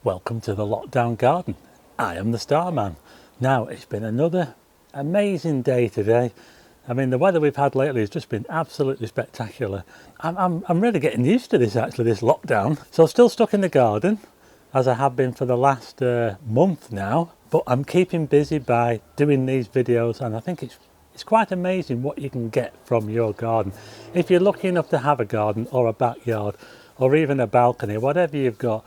Welcome to the lockdown garden. I am the Starman. Now, it's been another amazing day today. I mean, the weather we've had lately has just been absolutely spectacular. I'm really getting used to this actually, this lockdown. So still stuck in the garden, as I have been for the last month now, but I'm keeping busy by doing these videos, and I think it's quite amazing what you can get from your garden. If you're lucky enough to have a garden or a backyard or even a balcony, whatever you've got.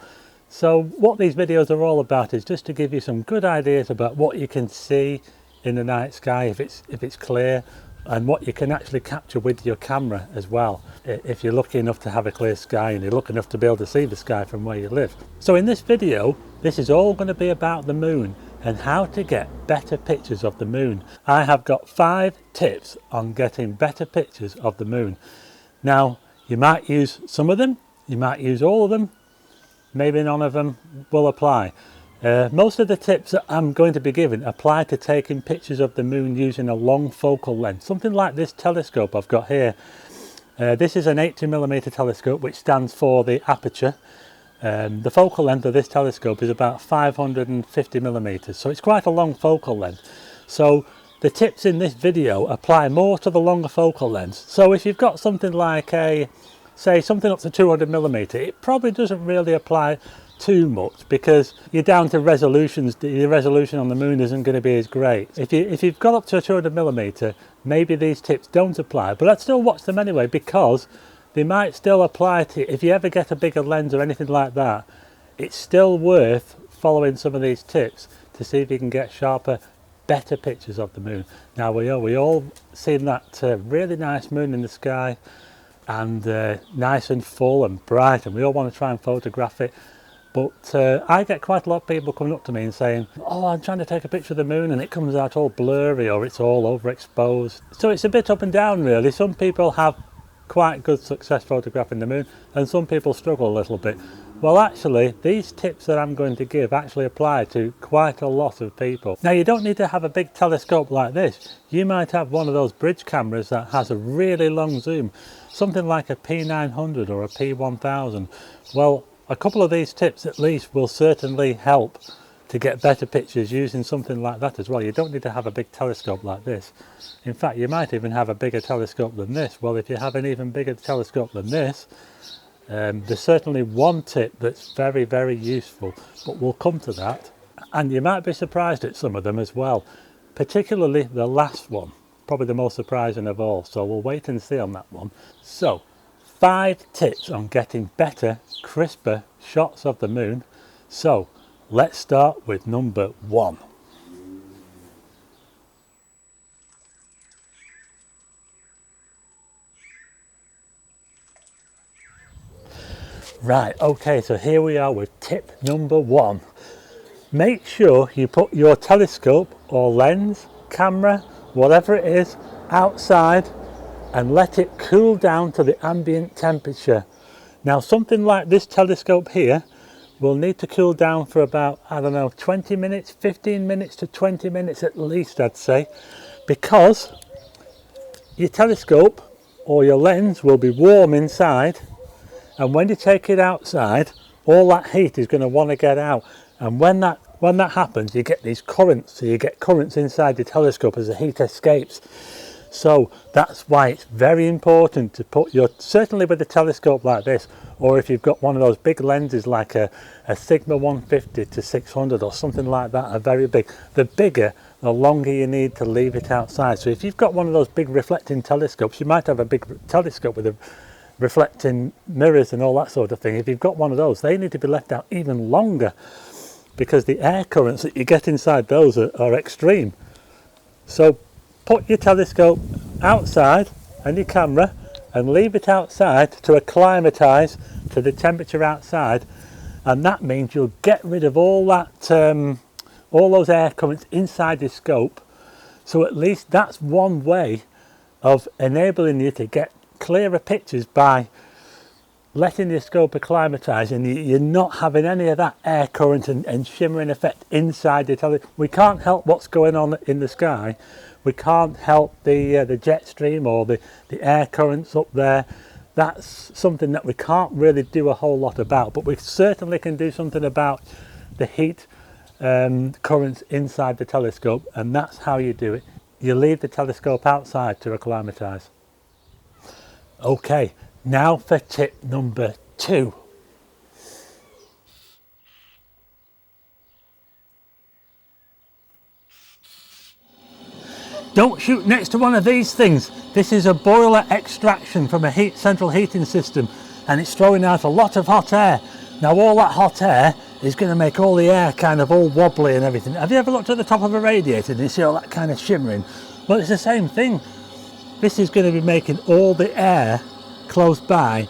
So what these videos are all about is just to give you some good ideas about what you can see in the night sky if it's clear, and what you can actually capture with your camera as well, if you're lucky enough to have a clear sky and you're lucky enough to be able to see the sky from where you live. So in this video, this is all going to be about the moon and how to get better pictures of the moon. I have got 5 tips on getting better pictures of the moon. Now, you might use some of them, you might use all of them, maybe none of them will apply. Most of the tips that I'm going to be giving apply to taking pictures of the moon using a long focal length, something like this telescope I've got here. This is an 80mm telescope, which stands for the aperture. The focal length of this telescope is about 550mm, so it's quite a long focal length. So the tips in this video apply more to the longer focal lengths. So if you've got something like say something up to 200mm, it probably doesn't really apply too much because you're down to resolutions. The resolution on the moon isn't going to be as great. If you've got up to a 200mm, maybe these tips don't apply, but I'd still watch them anyway because they might still apply to you. If you ever get a bigger lens or anything like that, it's still worth following some of these tips to see if you can get sharper, better pictures of the moon. Now we all seen that really nice moon in the sky, and nice and full and bright, and we all want to try and photograph it. But I get quite a lot of people coming up to me and saying, oh, I'm trying to take a picture of the moon and it comes out all blurry or it's all overexposed. So it's a bit up and down really. Some people have quite good success photographing the moon and some people struggle a little bit. Well, actually, these tips that I'm going to give actually apply to quite a lot of people. Now, you don't need to have a big telescope like this. You might have one of those bridge cameras that has a really long zoom, something like a P900 or a P1000. Well, a couple of these tips at least will certainly help to get better pictures using something like that as well. You don't need to have a big telescope like this. In fact, you might even have a bigger telescope than this. Well, if you have an even bigger telescope than this, there's certainly one tip that's very, very useful, but we'll come to that. And you might be surprised at some of them as well, particularly the last one, probably the most surprising of all. So we'll wait and see on that one. So 5 tips on getting better, crisper shots of the moon. So let's start with number 1. Right, okay, so here we are with tip number 1. Make sure you put your telescope or lens, camera, whatever it is, outside and let it cool down to the ambient temperature. Now, something like this telescope here will need to cool down for about, I don't know, 20 minutes, 15 minutes to 20 minutes at least, I'd say, because your telescope or your lens will be warm inside, and when you take it outside, all that heat is going to want to get out. And when that happens, you get these currents. So you get currents inside the telescope as the heat escapes. So that's why it's very important to put certainly with a telescope like this, or if you've got one of those big lenses like a Sigma 150 to 600 or something like that, are very big. The bigger, the longer you need to leave it outside. So if you've got one of those big reflecting telescopes, you might have a big telescope with a reflecting mirrors and all that sort of thing. If you've got one of those, they need to be left out even longer because the air currents that you get inside those are extreme. So put your telescope outside and your camera and leave it outside to acclimatise to the temperature outside, and that means you'll get rid of all that all those air currents inside the scope. So at least that's one way of enabling you to get clearer pictures, by letting your scope acclimatise and you're not having any of that air current and shimmering effect inside the telescope. We can't help what's going on in the sky. We can't help the jet stream or the air currents up there. That's something that we can't really do a whole lot about, but we certainly can do something about the heat currents inside the telescope, and that's how you do it. You leave the telescope outside to acclimatise. Okay, now for tip number 2. Don't shoot next to one of these things. This is a boiler extraction from a central heating system, and it's throwing out a lot of hot air. Now all that hot air is going to make all the air kind of all wobbly and everything. Have you ever looked at the top of a radiator and you see all that kind of shimmering? Well, it's the same thing. This is going to be making all the air close by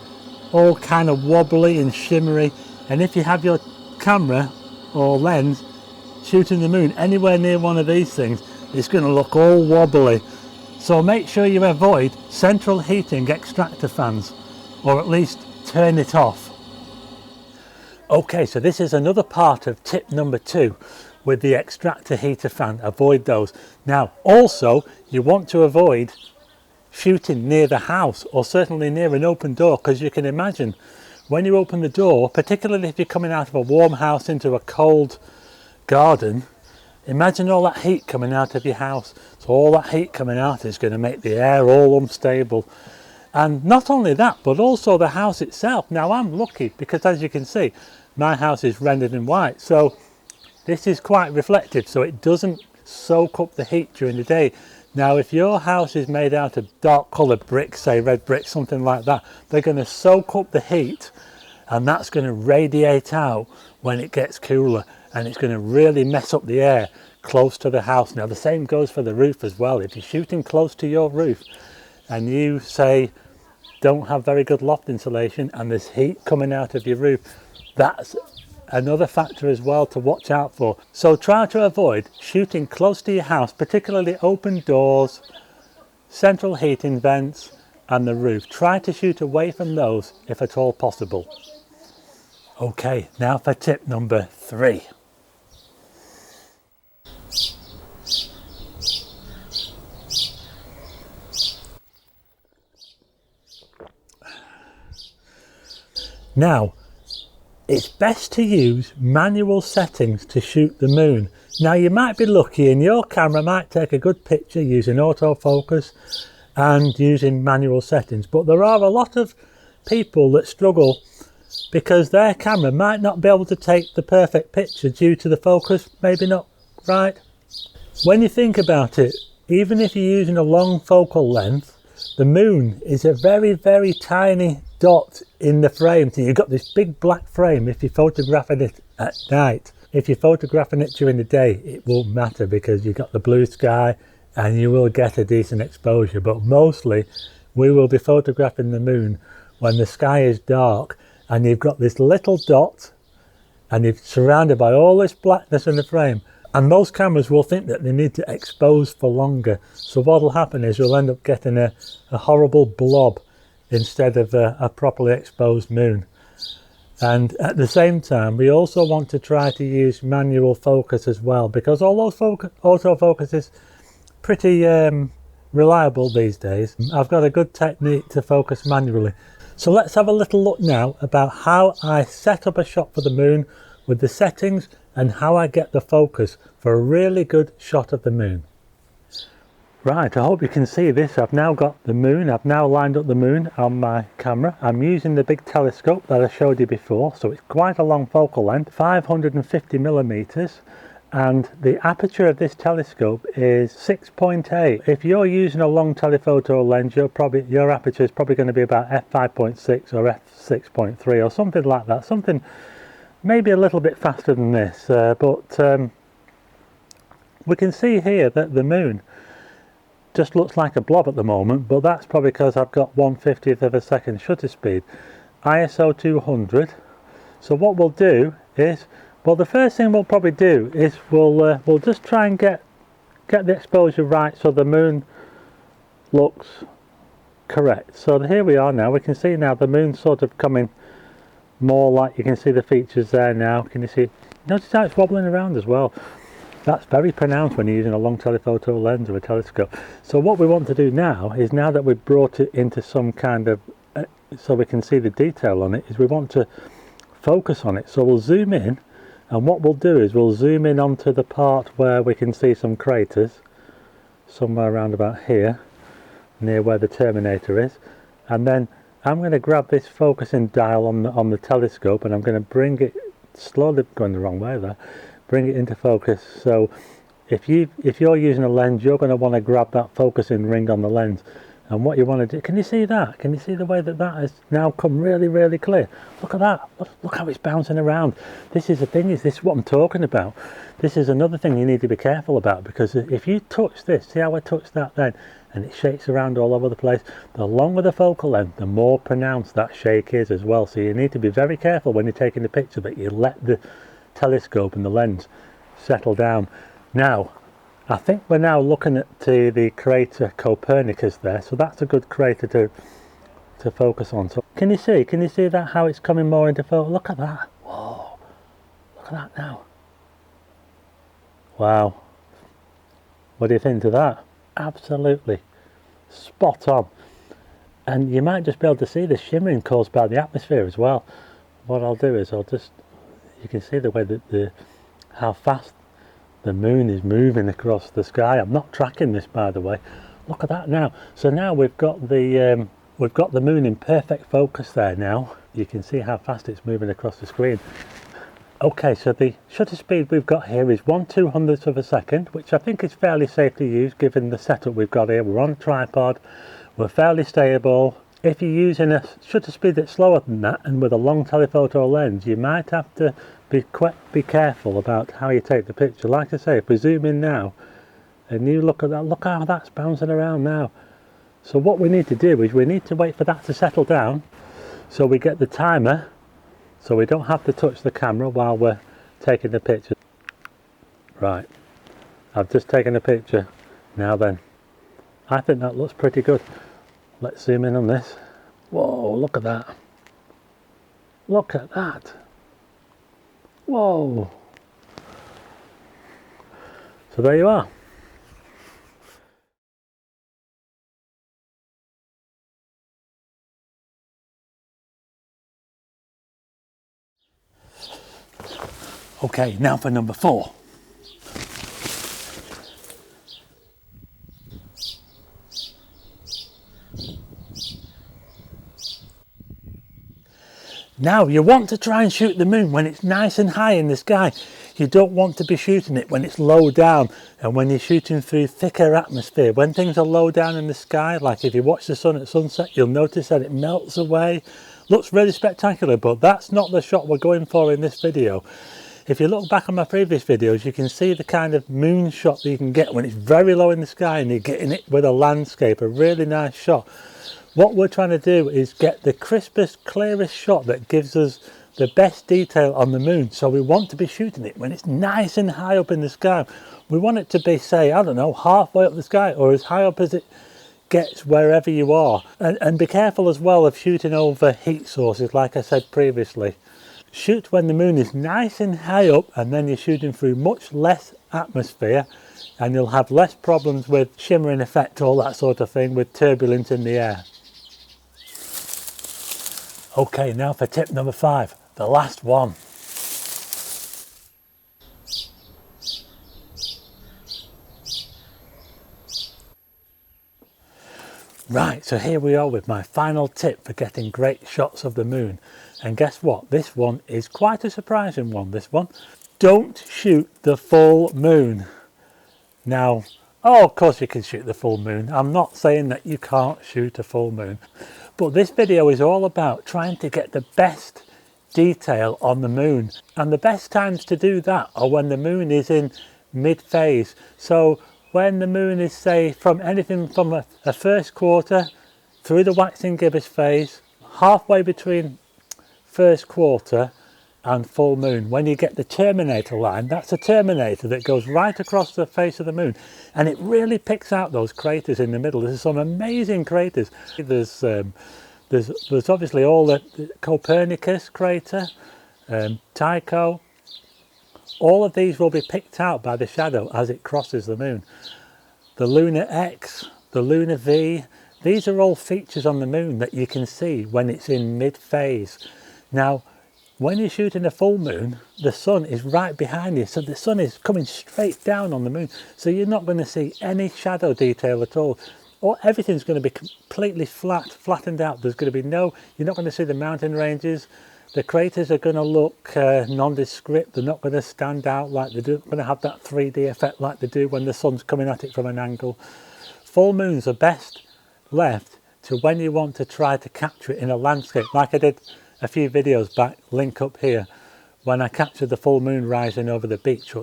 all kind of wobbly and shimmery, and if you have your camera or lens shooting the moon anywhere near one of these things, it's going to look all wobbly. So make sure you avoid central heating extractor fans, or at least turn it off. Okay, so this is another part of tip number 2 with the extractor heater fan. Avoid those. Now also you want to avoid shooting near the house, or certainly near an open door, because you can imagine when you open the door, particularly if you're coming out of a warm house into a cold garden, imagine all that heat coming out of your house. So all that heat coming out is going to make the air all unstable. And not only that, but also the house itself. Now I'm lucky because, as you can see, my house is rendered in white, so this is quite reflective, so it doesn't soak up the heat during the day. Now if your house is made out of dark coloured bricks, say red bricks, something like that, they're going to soak up the heat, and that's going to radiate out when it gets cooler, and it's going to really mess up the air close to the house. Now the same goes for the roof as well. If you're shooting close to your roof and you say don't have very good loft insulation and there's heat coming out of your roof, that's another factor as well to watch out for. So try to avoid shooting close to your house, particularly open doors, central heating vents and the roof. Try to shoot away from those if at all possible. Okay, now for tip number 3. Now, it's best to use manual settings to shoot the moon. Now you might be lucky and your camera might take a good picture using autofocus and using manual settings, but there are a lot of people that struggle because their camera might not be able to take the perfect picture due to the focus maybe not right. When you think about it, even if you're using a long focal length, the moon is a very, very tiny dot in the frame. So you've got this big black frame if you're photographing it at night. If you're photographing it during the day, it won't matter because you've got the blue sky and you will get a decent exposure. But mostly we will be photographing the moon when the sky is dark and you've got this little dot and you're surrounded by all this blackness in the frame. And most cameras will think that they need to expose for longer. So what will happen is you'll end up getting a horrible blob instead of a properly exposed moon. And at the same time, we also want to try to use manual focus as well, because although autofocus is pretty reliable these days, I've got a good technique to focus manually. So let's have a little look now about how I set up a shot for the moon with the settings and how I get the focus for a really good shot of the moon. Right, I hope you can see this. I've now got the moon. I've now lined up the moon on my camera. I'm using the big telescope that I showed you before, so it's quite a long focal length, 550 millimeters, and the aperture of this telescope is 6.8. If you're using a long telephoto lens, your aperture is probably going to be about f5.6 or f6.3 or something like that, something maybe a little bit faster than this, but we can see here that the moon just looks like a blob at the moment, but that's probably because I've got 1/50th of a second shutter speed. ISO 200. So what we'll do is, well, the first thing we'll probably do is we'll just try and get the exposure right so the moon looks correct. So here we are now. We can see now the moon's sort of coming more like, you can see the features there now. Can you see? Notice how it's wobbling around as well. That's very pronounced when you're using a long telephoto lens or a telescope. So what we want to do now is, now that we've brought it into some kind of, so we can see the detail on it, is we want to focus on it. So we'll zoom in And what we'll do is we'll zoom in onto the part where we can see some craters, somewhere around about here, near where the Terminator is. And then I'm going to grab this focusing dial on the telescope, and I'm going to bring it slowly, going the wrong way there, bring it into focus. So if you're using a lens, you're going to want to grab that focusing ring on the lens. And what you want to do, can you see that? Can you see the way that has now come really, really clear? Look at that. Look how it's bouncing around. This is the thing, this is what I'm talking about. This is another thing you need to be careful about, because if you touch this, see how I touched that then, and it shakes around all over the place, the longer the focal length, the more pronounced that shake is as well. So you need to be very careful when you're taking the picture that you let the telescope and the lens settle down. Now, I think we're now looking at the crater Copernicus there, so that's a good crater to focus on. So can you see that, how it's coming more into focus? Look at that. Whoa, look at that now. Wow, what do you think of that? Absolutely spot on. And you might just be able to see the shimmering caused by the atmosphere as well. What I'll do is you can see the way that how fast the moon is moving across the sky. I'm not tracking this, by the way. Look at that now. So now we've got the moon in perfect focus there now. You can see how fast it's moving across the screen. Okay, so the shutter speed we've got here is 1/200th of a second, which I think is fairly safe to use given the setup we've got here. We're on a tripod, we're fairly stable. If you're using a shutter speed that's slower than that and with a long telephoto lens, you might have to be careful about how you take the picture. Like I say, if we zoom in now and you look at that, look how that's bouncing around now. So what we need to do is we need to wait for that to settle down, so we get the timer, so we don't have to touch the camera while we're taking the picture. Right, I've just taken a picture. Now then, I think that looks pretty good. Let's zoom in on this. Whoa, look at that. Look at that. Whoa. So there you are. Okay, now for number 4. Now you want to try and shoot the moon when it's nice and high in the sky. You don't want to be shooting it when it's low down and when you're shooting through thicker atmosphere. When things are low down in the sky, like if you watch the sun at sunset, you'll notice that it melts away. Looks really spectacular, but that's not the shot we're going for in this video. If you look back on my previous videos, you can see the kind of moon shot that you can get when it's very low in the sky and you're getting it with a landscape, a really nice shot. What we're trying to do is get the crispest, clearest shot that gives us the best detail on the moon. So we want to be shooting it when it's nice and high up in the sky. We want it to be, say, I don't know, halfway up the sky or as high up as it gets wherever you are. And be careful as well of shooting over heat sources, like I said previously. Shoot when the moon is nice and high up, and then you're shooting through much less atmosphere, and you'll have less problems with shimmering effect, all that sort of thing, with turbulence in the air. Okay, now for tip number 5, the last one. Right, so here we are with my final tip for getting great shots of the moon. And guess what? This one is quite a surprising one, this one. Don't shoot the full moon. Now, of course you can shoot the full moon. I'm not saying that you can't shoot a full moon. But this video is all about trying to get the best detail on the moon. And the best times to do that are when the moon is in mid-phase. So when the moon is, say, from anything from a first quarter through the waxing gibbous phase, halfway between first quarter and full moon. When you get the terminator line, that's a terminator that goes right across the face of the moon, and it really picks out those craters in the middle. There's some amazing craters. There's obviously all the Copernicus crater, Tycho. All of these will be picked out by the shadow as it crosses the moon. The Lunar X, the Lunar V, these are all features on the moon that you can see when it's in mid-phase. Now, When you're shooting a full moon, the sun is right behind you, so the sun is coming straight down on the moon, so you're not going to see any shadow detail at all, or everything's going to be completely flattened out. There's going to be you're not going to see the mountain ranges. The craters are going to look nondescript. They're not going to stand out like they do. They're going to have that 3D effect like they do when the sun's coming at it from an angle. Full moons are best left to when you want to try to capture it in a landscape, like I did a few videos back, link up here, when I captured the full moon rising over the beach.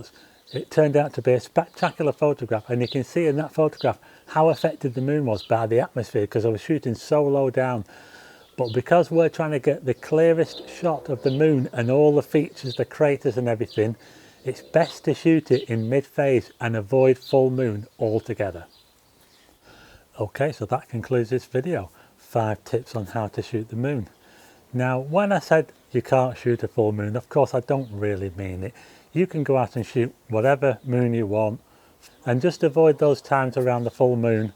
It turned out to be a spectacular photograph, and you can see in that photograph how affected the moon was by the atmosphere, because I was shooting so low down. But because we're trying to get the clearest shot of the moon and all the features, the craters and everything, it's best to shoot it in mid-phase and avoid full moon altogether. Okay, so that concludes this video. 5 tips on how to shoot the moon. Now, when I said you can't shoot a full moon, of course I don't really mean it. You can go out and shoot whatever moon you want and just avoid those times around the full moon.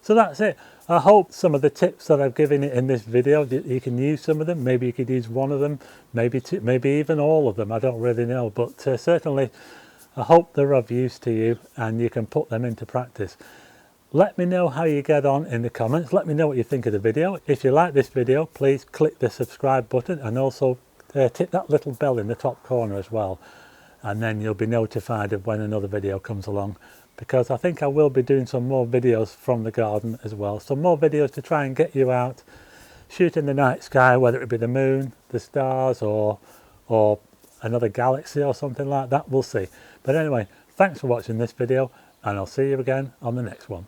So that's it. I hope some of the tips that I've given in this video, you can use some of them. Maybe you could use one of them, maybe two, maybe even all of them. I don't really know, but certainly I hope they're of use to you and you can put them into practice. Let me know how you get on in the comments. Let me know what you think of the video. If you like this video, please click the subscribe button and also tip that little bell in the top corner as well. And then you'll be notified of when another video comes along, because I think I will be doing some more videos from the garden as well. Some more videos to try and get you out shooting the night sky, whether it be the moon, the stars, or another galaxy or something like that. We'll see. But anyway, thanks for watching this video, and I'll see you again on the next one.